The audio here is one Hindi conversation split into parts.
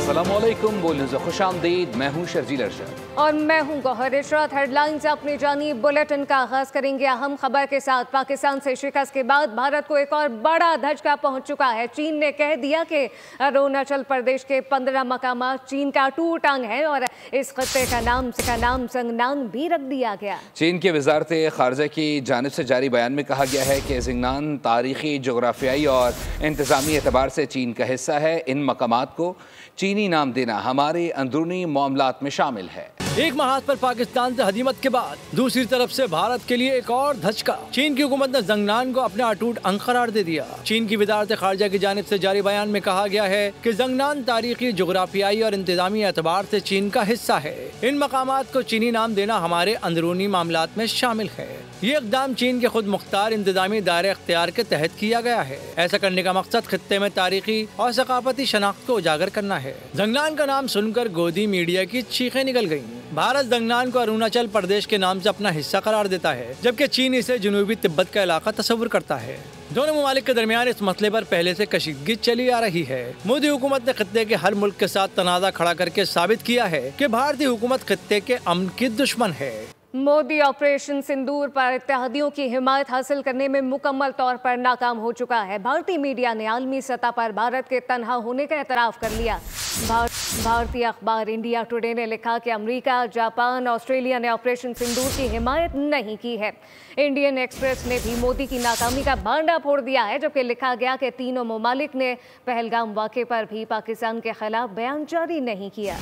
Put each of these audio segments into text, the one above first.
अस्सलामुअलैकुम, बोल न्यूज़ खुशामदीद। मैं हूं शर्जील अरशद और मैं हूं गौहर इशरत। हेडलाइंस अपनी जानी बुलेटिन का आगाज करेंगे अहम खबर के साथ। पाकिस्तान से शिकस्त के बाद भारत को एक और बड़ा धचका पहुंच चुका है। चीन ने कह दिया कि अरुणाचल प्रदेश के 15 मकामात चीन का टूट अंग है और इस खत्ते का नाम जिंगनान भी रख दिया गया। चीन की वजारत खारजा की जानिब से जारी बयान में कहा गया है कि जिंगनान तारीखी, जोग्राफियाई और इंतजामी एतबार से चीन का हिस्सा है। इन मकामात को चीनी नाम देना हमारे अंदरूनी मामलात में शामिल है। एक महाज पर पाकिस्तान से हदीमत के बाद दूसरी तरफ से भारत के लिए एक और धचका। चीन की हुकूमत ने जिंगनान को अपना अटूट अंग करार दे दिया। चीन की वजारत खारजा की जानिब से जारी बयान में कहा गया है कि जिंगनान तारीखी, जोग्राफियाई और इंतजामी एतबार से चीन का हिस्सा है। इन मकामात को चीनी नाम देना हमारे अंदरूनी मामलात में शामिल है। ये इक़दाम चीन के खुद मुख्तार इंतजामी दायरे अख्तियार के तहत किया गया है। ऐसा करने का मकसद खित्ते में तारीखी और सकाफती शनाख्त को उजागर करना है। जिंगनान का नाम सुनकर गोदी मीडिया की चीखें निकल गयी। भारत जिंगनान को अरुणाचल प्रदेश के नाम से अपना हिस्सा करार देता है, जबकि चीन इसे जनूबी तिब्बत का इलाका तस्वुर करता है। दोनों ममालिक के दरमियान इस मसले पर पहले से कशीदगी चली आ रही है। मोदी हुकूमत ने खित्ते के हर मुल्क के साथ तनाज़ा खड़ा करके साबित किया है कि भारतीय हुकूमत खित्ते के अमन की दुश्मन है। मोदी ऑपरेशन सिंदूर पर इत्तेहादियों की हिमायत हासिल करने में मुकम्मल तौर पर नाकाम हो चुका है। भारतीय मीडिया ने आलमी सतह पर भारत के तनहा होने का एतराफ़ कर लिया। भारतीय अखबार इंडिया टुडे ने लिखा कि अमेरिका, जापान, ऑस्ट्रेलिया ने ऑपरेशन सिंदूर की हिमायत नहीं की है। इंडियन एक्सप्रेस ने भी मोदी की नाकामी का भांडा फोड़ दिया है, जबकि लिखा गया कि तीनों ममालिक ने पहलगाम वाक़े पर भी पाकिस्तान के खिलाफ बयान जारी नहीं किया।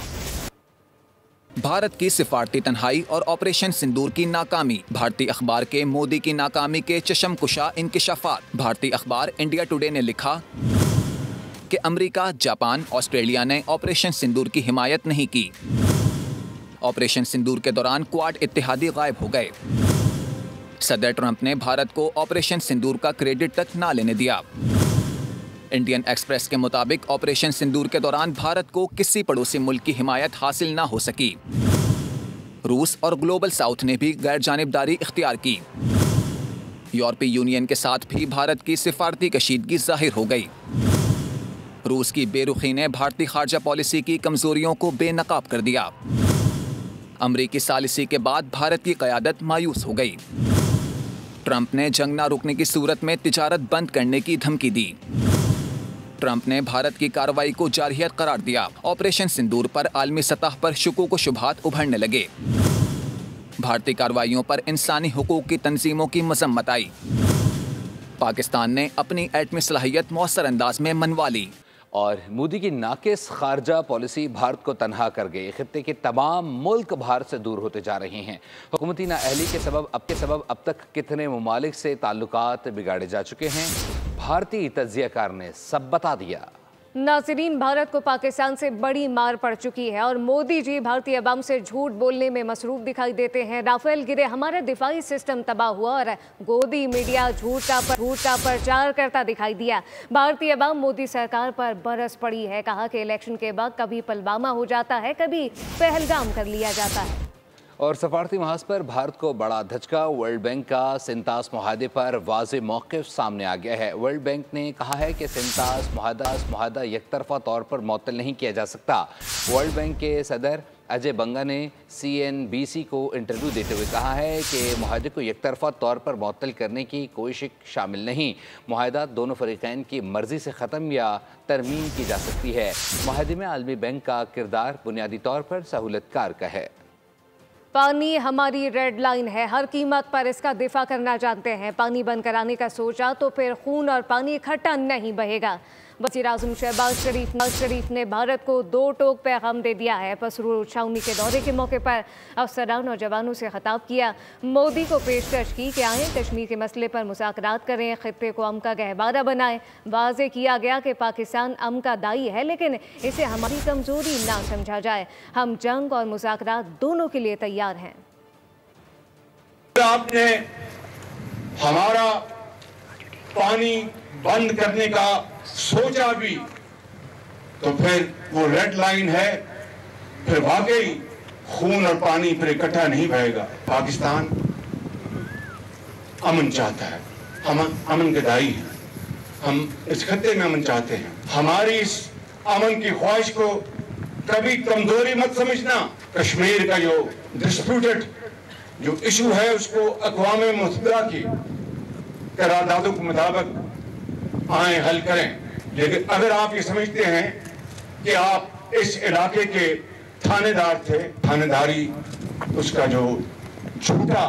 भारत की सिफारती तन्हाई और ऑपरेशन सिंदूर की नाकामी। भारतीय अखबार के मोदी की नाकामी के चशमकुशा इंकिशाफात। भारतीय अखबार इंडिया टुडे ने लिखा कि अमेरिका, जापान, ऑस्ट्रेलिया ने ऑपरेशन सिंदूर की हिमायत नहीं की। ऑपरेशन सिंदूर के दौरान क्वाड इत्तेहादी गायब हो गए। सदर ट्रंप ने भारत को ऑपरेशन सिंदूर का क्रेडिट तक ना लेने दिया। इंडियन एक्सप्रेस के मुताबिक ऑपरेशन सिंदूर के दौरान भारत को किसी पड़ोसी मुल्क की हिमायत हासिल ना हो सकी। रूस और ग्लोबल साउथ ने भी गैर जानिबदारी इख्तियार की। यूरोपीय यूनियन के साथ भी भारत की सिफारती कशीदगी जाहिर हो गई। रूस की बेरुखी ने भारतीय खारजा पॉलिसी की कमजोरियों को बेनकाब कर दिया। अमरीकी सालिसी के बाद भारत की क़यादत मायूस हो गई। ट्रंप ने जंग ना रुकने की सूरत में तिजारत बंद करने की धमकी दी। ट्रंप ने भारत की कार्रवाई को जारहियत करार दिया। ऑपरेशन सिंदूर पर आलमी सतह पर शुकूक व शुबहात उभरने लगे। भारतीय कार्रवाइयों पर इंसानी हुकूक की तंजीमों की मजम्मत आई। पाकिस्तान ने अपनी एटमी सलाहियत मौसर अंदाज में मनवा ली। और मोदी की नाकिस खारजा पॉलिसी भारत को तनहा कर गई। खित्ते के तमाम मुल्क भारत से दूर होते जा रहे हैं। हुकूमती नाअहली के सबब अब तक कितने ममालिक से ताल्लुकात बिगाड़े जा चुके हैं, भारतीय तज्जियाकार ने सब बता दिया। नाज़रीन, भारत को पाकिस्तान से बड़ी मार पड़ चुकी है और मोदी जी भारतीय अवाम से झूठ बोलने में मसरूफ दिखाई देते हैं। राफेल गिरे, हमारा दिफाई सिस्टम तबाह हुआ और गोदी मीडिया झूठ का प्रचार करता दिखाई दिया। भारतीय अवाम मोदी सरकार पर बरस पड़ी है। कहा कि इलेक्शन के बाद कभी पुलवामा हो जाता है, कभी पहलगाम कर लिया जाता है। और सफारती महाज पर भारत को बड़ा धचका। वर्ल्ड बैंक का सिंतास मुआहदे पर वाज़ेह मौक़िफ़ सामने आ गया है। वर्ल्ड बैंक ने कहा है कि सिंतास मुआहदा एकतरफ़ा तौर पर मुअत्तल नहीं किया जा सकता। वर्ल्ड बैंक के सदर अजय बंगा ने CNBC को इंटरव्यू देते हुए कहा है कि मुआहदे को एकतरफ़ा तौर पर मुअत्तल करने की कोशिश शामिल नहीं। मुआहदा दोनों फ़रीक़ैन की मर्ज़ी से ख़त्म या तरमीम की जा सकती है। मुआहदे में आलमी बैंक का किरदार बुनियादी तौर पर सहूलतकार का है। पानी हमारी रेड लाइन है, हर कीमत पर इसका दिफा करना जानते हैं। पानी बंद कराने का सोचा तो फिर खून और पानी इकट्ठा नहीं बहेगा। वज़ीर-ए-आज़म शहबाज शरीफ ने भारत को 2 टोक पैगाम दे दिया है। पसरूर छावनी के दौरे के मौके पर अफसरान और जवानों से खिताब किया। मोदी को पेशकश की कि आएँ कश्मीर के मसले पर मुज़ाकरात करें, खित्ते को अमन का गहवारा बनाएं। वाज़े किया गया कि पाकिस्तान अमन का दाई है, लेकिन इसे हमारी कमज़ोरी ना समझा जाए। हम जंग और मुज़ाकरात दोनों के लिए तैयार हैं। आपने हमारा पानी बंद करने का सोचा भी तो फिर वो रेड लाइन है, फिर वाकई खून और पानी फिर इकट्ठा नहीं बहेगा। पाकिस्तान अमन चाहता है, हम अमन के दाई हैं, हम इस खत्ते में अमन चाहते हैं। हमारी इस अमन की ख्वाहिश को कभी कमजोरी मत समझना। कश्मीर का जो डिस्प्यूटेड जो इशू है उसको अक़वाम मुत्तहिदा की करारदादों के मुताबिक आए हल करें। लेकिन अगर आप ये समझते हैं कि आप इस इलाके के थानेदार थे, थानेदारी उसका जो झूठा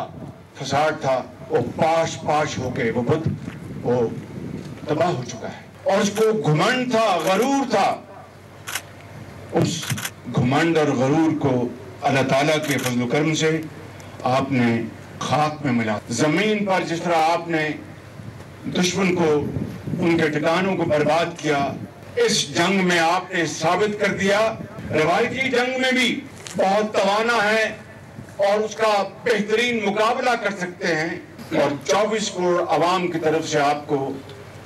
फसाद था वो पाश होके वो तबाह हो चुका है। और उसको घुमंड था, गरूर था, उस घुमंड और गरूर को अल्लाह ताला के फजल करम से आपने खाक में मिला। जमीन पर जिस तरह आपने दुश्मन को उनके ठिकानों को बर्बाद किया, इस जंग में आपने साबित कर दिया रवायती जंग में भी बहुत तवाना है और उसका बेहतरीन मुकाबला कर सकते हैं। और 24 करोड़ आवाम की तरफ से आपको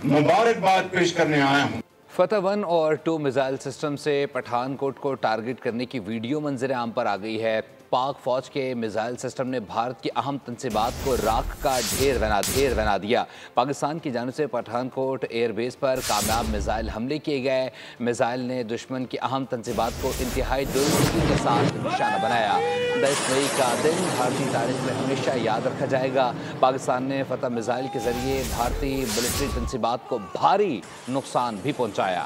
मुबारकबाद पेश करने आया हूँ। फतह 1 और 2 मिसाइल सिस्टम से पठानकोट को टारगेट करने की वीडियो मंजर आम पर आ गई है। पाक फौज के मिसाइल सिस्टम ने भारत की अहम तंसीबात को राख का ढेर बना दिया। पाकिस्तान की जानिब से पठानकोट एयरबेस पर कामयाब मिसाइल हमले किए गए। मिसाइल ने दुश्मन की अहम तंसीबात को इंतहाई दुरुस्ती के साथ निशाना बनाया। 10 मई का दिन भारतीय तारीख में हमेशा याद रखा जाएगा। पाकिस्तान ने फतह मिसाइल के जरिए भारतीय मिलिट्री तंसीबात को भारी नुकसान भी पहुँचाया।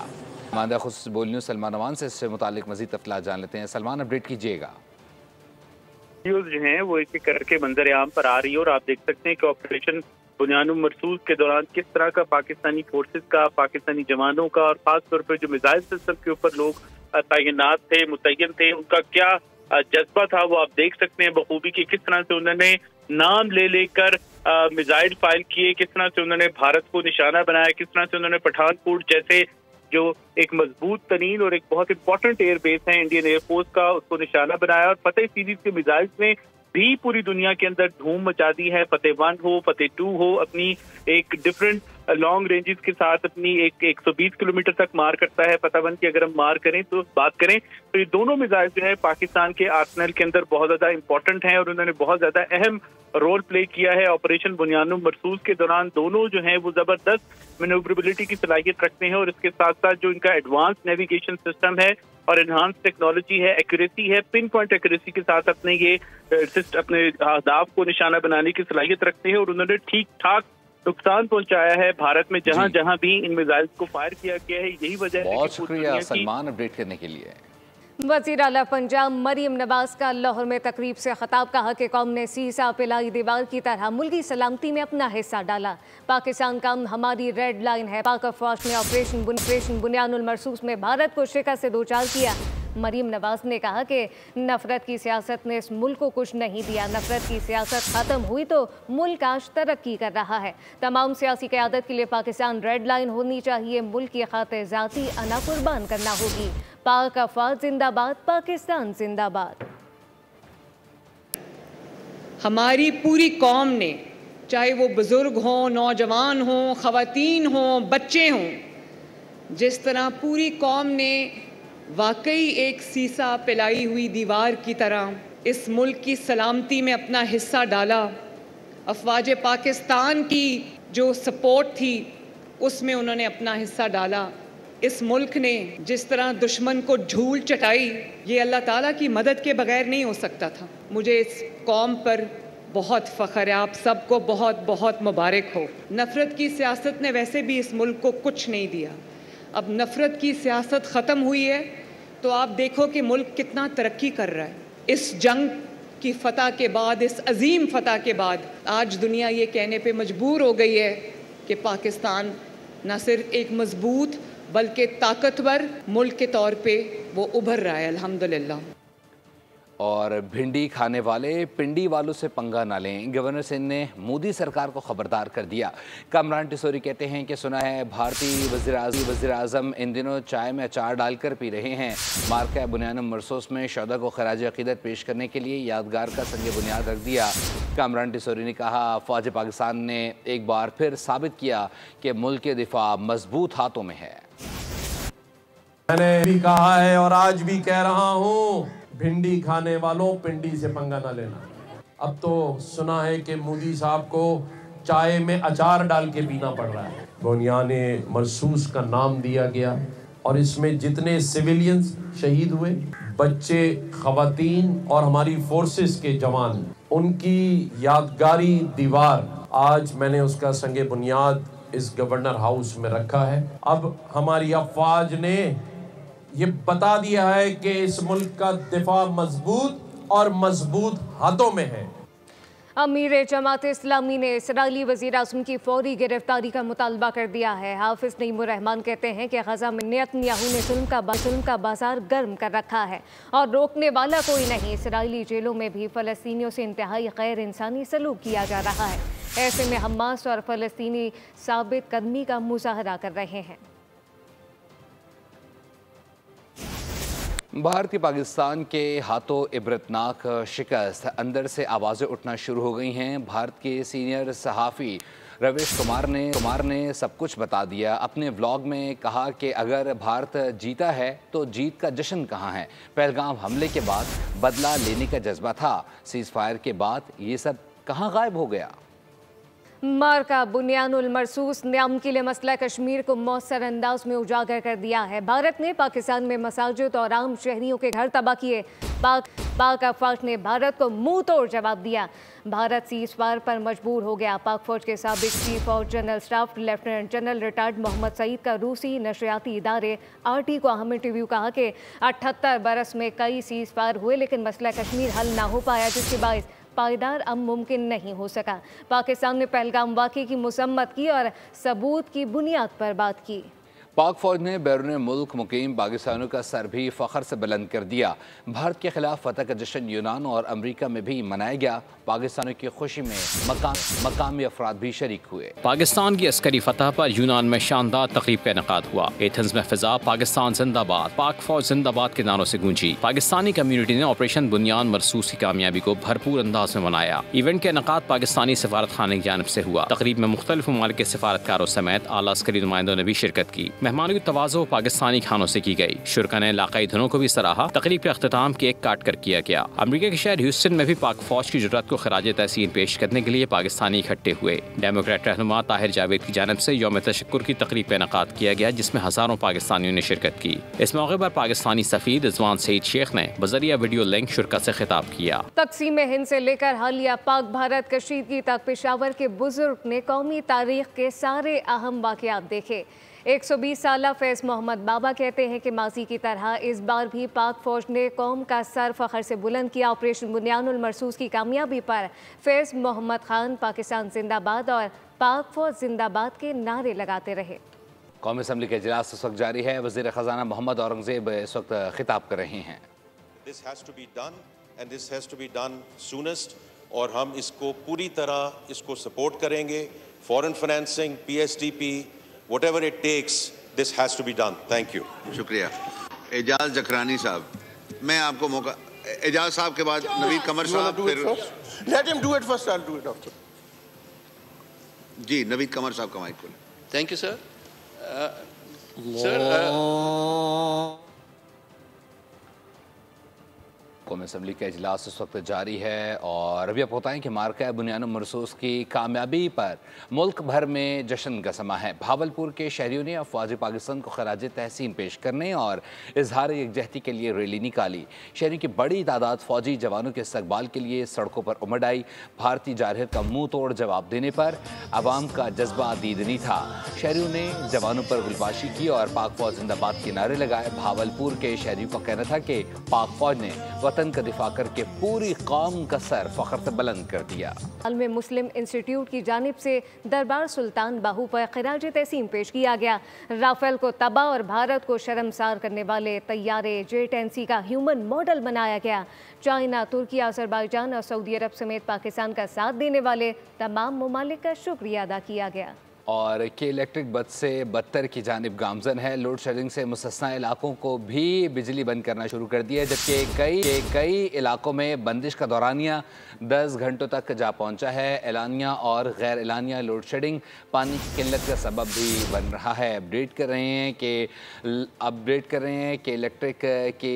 मादा खुसूसी बोल न्यूज़ सलमान अमान से इससे मुतालिक मज़ीद तफसीलात जान लेते हैं। सलमान, अपडेट कीजिएगा। वीडियोज जो हैं वो एक एक करके मंजर आम पर आ रही है और आप देख सकते हैं कि ऑपरेशन बुनियानुल मरसूस के दौरान किस तरह का पाकिस्तानी फोर्सेस का, पाकिस्तानी जवानों का और खासतौर पर जो मिसाइल सिस्टम के ऊपर लोग तैनात थे, मुतय्यन थे, उनका क्या जज्बा था वो आप देख सकते हैं बखूबी कि किस तरह से उन्होंने नाम ले लेकर मिसाइल फायर किए, किस तरह से उन्होंने भारत को निशाना बनाया, किस तरह से उन्होंने पठानकोट जैसे जो एक मजबूत तरीन और एक बहुत इंपॉर्टेंट एयरबेस है इंडियन एयरफोर्स का, उसको निशाना बनाया। और फतेह सीरीज के मिसाइल्स ने भी पूरी दुनिया के अंदर धूम मचा दी है। फतेह 1 हो, फतेह 2 हो, अपनी एक डिफरेंट लॉन्ग रेंजेस के साथ अपनी एक 120 किलोमीटर तक मार करता है। फतेह 1 की अगर हम बात करें तो ये दोनों मिसाइल जो है पाकिस्तान के आर्सेनल के अंदर बहुत ज्यादा इंपॉर्टेंट हैं और उन्होंने बहुत ज्यादा अहम रोल प्ले किया है ऑपरेशन बुनियानुल मरसूस के दौरान। दोनों जो हैं वो जबरदस्त मैन्यूवरेबिलिटी की सलाहियत रखते हैं और इसके साथ साथ जो इनका एडवांस नेविगेशन सिस्टम है और एनहांस टेक्नोलॉजी है, एक्यूरेसी है, पिन पॉइंट एक्यूरेसी के साथ अपने अहदाफ को निशाना बनाने की सलाहियत रखते हैं और उन्होंने ठीक ठाक नुकसान पहुंचाया है भारत में जहां जहां भी इन मिसाइल्स को फायर किया गया है। यही वजह है। बहुत शुक्रिया सलमान अपडेट करने के लिए। वज़ीर आला पंजाब मरीम नवाज का लाहौर में तकरीब से खिताब, कहा कि कौम ने सीसा पिलाई दीवार की तरह मुल्की सलामती में अपना हिस्सा डाला। पाकिस्तान का हमारी रेड लाइन है। पाक फौज ने ऑपरेशन बुनियानुल मरसूस में भारत को शिकस्त से दोचार किया। मरीम नवाज ने कहा कि नफरत की सियासत ने इस मुल्क को कुछ नहीं दिया। नफरत की सियासत ख़त्म हुई तो मुल्क आज तरक्की कर रहा है। तमाम सियासी क़यादत के लिए पाकिस्तान रेड लाइन होनी चाहिए। मुल्क की खातिर ज़ाती अना कुर्बान करना होगी। पाक अफवाज जिंदाबाद, पाकिस्तान जिंदाबाद। हमारी पूरी कौम ने, चाहे वो बुज़ुर्ग हों, नौजवान हों, ख़वातीन हों, बच्चे हों, जिस तरह पूरी कौम ने वाकई एक सीसा पिलाई हुई दीवार की तरह इस मुल्क की सलामती में अपना हिस्सा डाला। अफवाज पाकिस्तान की जो सपोर्ट थी उसमें उन्होंने अपना हिस्सा डाला। इस मुल्क ने जिस तरह दुश्मन को झूल चटाई, ये अल्लाह ताला की मदद के बगैर नहीं हो सकता था। मुझे इस कौम पर बहुत फ़ख्र है। आप सबको बहुत बहुत मुबारक हो। नफ़रत की सियासत ने वैसे भी इस मुल्क को कुछ नहीं दिया। अब नफ़रत की सियासत ख़त्म हुई है तो आप देखो कि मुल्क कितना तरक्की कर रहा है। इस जंग की फ़तह के बाद, इस अजीम फ़तह के बाद आज दुनिया ये कहने पे मजबूर हो गई है कि पाकिस्तान न सिर्फ एक मजबूत बल्कि ताकतवर मुल्क के तौर पे वो उभर रहा है, अल्हम्दुलिल्लाह। और भिंडी खाने वाले पिंडी वालों से पंगा ना लें, गवर्नर सिंध ने मोदी सरकार को खबरदार कर दिया। कामरान टिसोरी कहते हैं कि सुना है भारतीय वज़ीर आज़म इन दिनों चाय में अचार डालकर पी रहे हैं। मार्का बुनियानुल मरसूस में शोहदा को खराज अक़ीदत पेश करने के लिए यादगार का संग बुनियाद रख दिया। कामरान टिसोरी ने कहा, फ़ौज पाकिस्तान ने एक बार फिर साबित किया कि मुल्क के दिफा मजबूत हाथों में है। मैंने भी कहा है और आज भी कह रहा हूँ, भिंडी खाने वालों पिंडी से पंगा ना लेना। अब तो सुना है कि मोदी साहब को चाय में अचार डाल के पीना पड़ रहा है। बुनियाने मरसूस का नाम दिया गया, और इसमें जितने सिविलियंस शहीद हुए, बच्चे, खवातीन और हमारी फोर्सेस के जवान, उनकी यादगारी दीवार आज मैंने उसका संगे बुनियाद इस गवर्नर हाउस में रखा है। अब हमारी अफवाज ने ये बता दिया है कि इस मुल्क का दिफा मजबूत और मजबूत हाथों में है। अमीर जमात इस्लामी ने इसराइली वज़ीर आज़म की फौरी गिरफ्तारी का मुतालबा कर दिया है। हाफिज नईमुर रहमान कहते हैं कि गजा में नेतन्याहू ने जुल्म का बाजार गर्म कर रखा है और रोकने वाला कोई नहीं। इसराइली जेलों में भी फ़लस्तीनियों से इंतहाई गैर इंसानी सलूक किया जा रहा है। ऐसे में हमास और फ़लस्तीनी साबित कदमी का मुजाहरा कर रहे हैं। भारतीय पाकिस्तान के हाथों इबरतनाक शिकस्त, अंदर से आवाज़ें उठना शुरू हो गई हैं। भारत के सीनियर सहाफ़ी रवीश कुमार ने सब कुछ बता दिया। अपने व्लॉग में कहा कि अगर भारत जीता है तो जीत का जश्न कहाँ है। पहलगाम हमले के बाद बदला लेने का जज्बा था, सीज़ फायर के बाद ये सब कहाँ गायब हो गया। मार्का बुनियानुल मरसूस ने अमकीले मसला कश्मीर को मौसर अंदाज में उजागर कर दिया है। भारत ने पाकिस्तान में मसाजिद और आम शहरियों के घर तबाह किए। पाक अफवाज ने भारत को मुंह तोड़ जवाब दिया। भारत सीज़फायर पर मजबूर हो गया। पाक फौज के साबिक chief of general staff lieutenant general retired Mohammad Saeed का रूसी नशरियाती इदारे RT को अहम इंटरव्यू कहा कि 78 बरस में कई सीज़फायर हुए लेकिन मसला कश्मीर हल ना हो पाया, जिसके बायस पायदार अब मुमकिन नहीं हो सका। पाकिस्तान ने पहलगाम वाक़े की मसम्मत की और सबूत की बुनियाद पर बात की। पाक फौज ने बैरून मुल्क मुकीम पाकिस्तानियों का सर भी फ़ख्र से बुलंद कर दिया। भारत के खिलाफ फतह का जश्न यूनान और अमरीका में भी मनाया गया। पाकिस्तानियों की खुशी में मकामी अफराद भी शरीक हुए। पाकिस्तान की अस्करी फतह पर यूनान में शानदार तकरीब का इनेकाद हुआ। एथेंस में फिजा पाकिस्तान जिंदाबाद, पाक फौज जिंदाबाद के नारों से गूंजी। पाकिस्तानी कम्युनिटी ने ऑपरेशन बुनियान मरसूस की कामयाबी को भरपूर अंदाज में मनाया। इवेंट का इनेकाद पाकिस्तानी सफारत खाने की जानिब से हुआ। तकरीब में मुख्तलिफ ममालिक के सफारतकारों समेत आला अस्करी नुमाइंदों ने भी शिरकत की। मेहमानों की तवाज़ो पाकिस्तानी खानों से की गई। शुरका ने इलाकाई धुनों को भी सराहा। तकरीब का अख्तिताम केक काट कर किया गया। अमरीका के शहर ह्यूस्टन में भी पाक फौज की जुर्रत को खराज तहसीन पेश करने के लिए पाकिस्तानी इकट्ठे हुए। डेमोक्रेट रहनुमा ताहिर जावेद की जानिब से यौम तशक्कुर की तकरीब का इनेकाद किया गया, जिसमें हजारों पाकिस्तानियों ने शिरकत की। इस मौके पर पाकिस्तानी सफीर रिजवान सईद शेख ने बजरिया वीडियो लिंक शुरका से खिताब किया। तकसीम हिंद से लेकर हालिया पाक भारत कशीदगी तक पेशावर के बुजुर्ग ने कौमी तारीख के सारे अहम वाक़यात देखे। 120 साला फैज़ मोहम्मद बाबा कहते हैं कि माजी की तरह इस बार भी पाक फौज ने कौम का सर फ़ख्र से बुलंद किया। ऑपरेशन बुनियानुल मरसूस की कामयाबी पर फैज़ मोहम्मद खान पाकिस्तान जिंदाबाद और पाक फौज जिंदाबाद के नारे लगाते रहे। कौमी असम्बली का इजलास इस वक्त जारी है। वज़ीर ख़जाना मोहम्मद औरंगज़ेब इस वक्त खिताब कर रहे हैं। This has to be done and this has to be done soonest, और हम इसको पूरी तरह इसको सपोर्ट करेंगे। Foreign financing, PSDP, whatever it takes, this has to be done. Thank you. शुक्रिया। एजाज जखरानी साहब, मैं आपको मौका, एजाज साहब के बाद नवीद कमर साहब, फिर let him do it first, I'll do it after. जी, नवीद कमर साहब का माइक खोलें। Thank you, sir. कौमी असम्बली का इजलास इस वक्त जारी है और अभी आपको बताएं कि मार्का बुनियानुल मरसूस की कामयाबी पर मुल्क भर में जश्न का समा है। भावलपुर के शहरियों ने अफवाज पाकिस्तान को खराज तहसीन पेश करने और इजहार यकजहती के लिए रैली निकाली। शहरियों की बड़ी तादाद फौजी जवानों के इस्तकबाल के लिए सड़कों पर उमड़ आई। भारतीय जारहियत का मुंह तोड़ जवाब देने पर अवाम का जज्बा दीदनी था। शहरियों ने जवानों पर गुलबाशी की और पाक फौज जिंदाबाद के नारे लगाए। भावलपुर के शहरियों का कहना था कि पाक फौज ने वतन का दिफा करके पूरी कौम का सर फख्र से बुलंद कर दिया। हाल में मुस्लिम इंस्टीट्यूट की जानिब से दरबार सुल्तान बाहू पर खिराज तहसीन पेश किया गया। राफेल को तबाह और भारत को शर्मसार करने वाले तैयारे J-10C का ह्यूमन मॉडल बनाया गया। चाइना, तुर्की, अजरबैजान और सऊदी अरब समेत पाकिस्तान का साथ देने वाले तमाम ममालिक का शुक्रिया अदा किया गया। और के इलेक्ट्रिक बद से बदतर की जानिब गामजन है। लोड शेडिंग से मुस्तस्ना इलाकों को भी बिजली बंद करना शुरू कर दिया है, जबकि कई इलाकों में बंदिश का दौरानिया 10 घंटों तक जा पहुंचा है। एलानिया और गैर एलानिया लोड शेडिंग पानी की किल्लत का सबब भी बन रहा है। अपडेट कर रहे हैं कि इलेक्ट्रिक की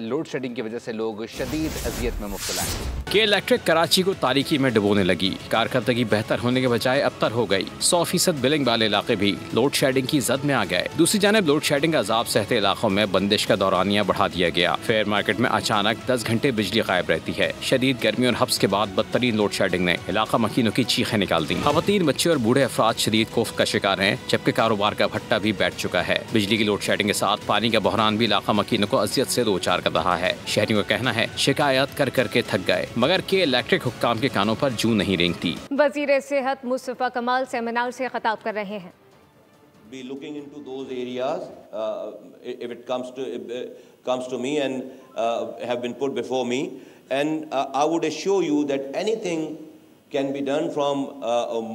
लोड शेडिंग की वजह से लोग शदीद अजियत में मुब्तला हैं। के इलेक्ट्रिक कराची को तारीकी में डुबोने लगी। कारकर्दगी बेहतर होने के बजाय अबतर हो गई। 100 100% बिलिंग वाले इलाके भी लोड शेडिंग की जद में आ गए। दूसरी जानिब लोड शेडिंग का अजाब सहते इलाकों में बंदिश का दौरानिया बढ़ा दिया गया। फेयर मार्केट में अचानक 10 घंटे बिजली गायब रहती है। शदीद गर्मी और हब्स के बाद बदतरीन लोड शेडिंग ने इलाका मकीनों की चीखें निकाल दी। खवातीन, बच्चे और बूढ़े अफराद शदीद कोफ का शिकार हैं, जबकि कारोबार का भट्टा भी बैठ चुका है। बिजली की लोड शेडिंग के साथ पानी का बहरान भी इलाका मकीनों को अजियत से दो चार कर रहा है। शहरियों का कहना है शिकायत कर करके थक गए, मगर के इलेक्ट्रिक हुक्काम के कानों पर जूं नहीं रेंगती। वजीर सेहत मुस्तफा कमाल सेमिनार से खिताब कर रहे हैं। Be looking into those areas if it comes to me and have been put before me, and I would assure you that anything can be done from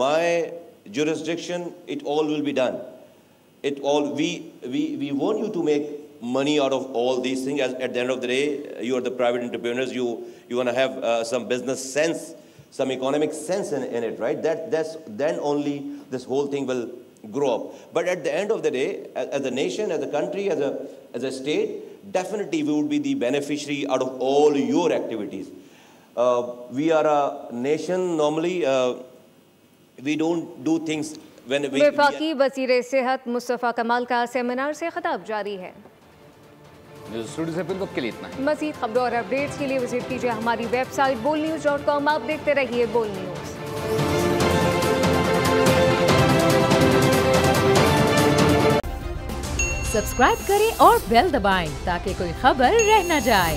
my jurisdiction. It all will be done. It all we want you to make money out of all these things. As at the end of the day, you are the private entrepreneurs. You want to have some business sense, some economic sense in it, right? That's then only this whole thing will grow up. But at the end of the day, as a nation, as a country, as a state, definitely we would be the beneficiary out of all your activities. We are a nation, normally we don't do things when we... वफाकी वज़ीर सेहत मुस्तफा कमाल का सेमिनार से खिताब जारी है। स्टूडियो से फिर वक्त के लिए इतना ही। मज़ीद खबरों और अपडेट्स के लिए विजिट कीजिए हमारी वेबसाइट bolnews.com। आप देखते रहिए बोल न्यूज़। सब्सक्राइब करें और बेल दबाएं ताकि कोई खबर रह न जाए।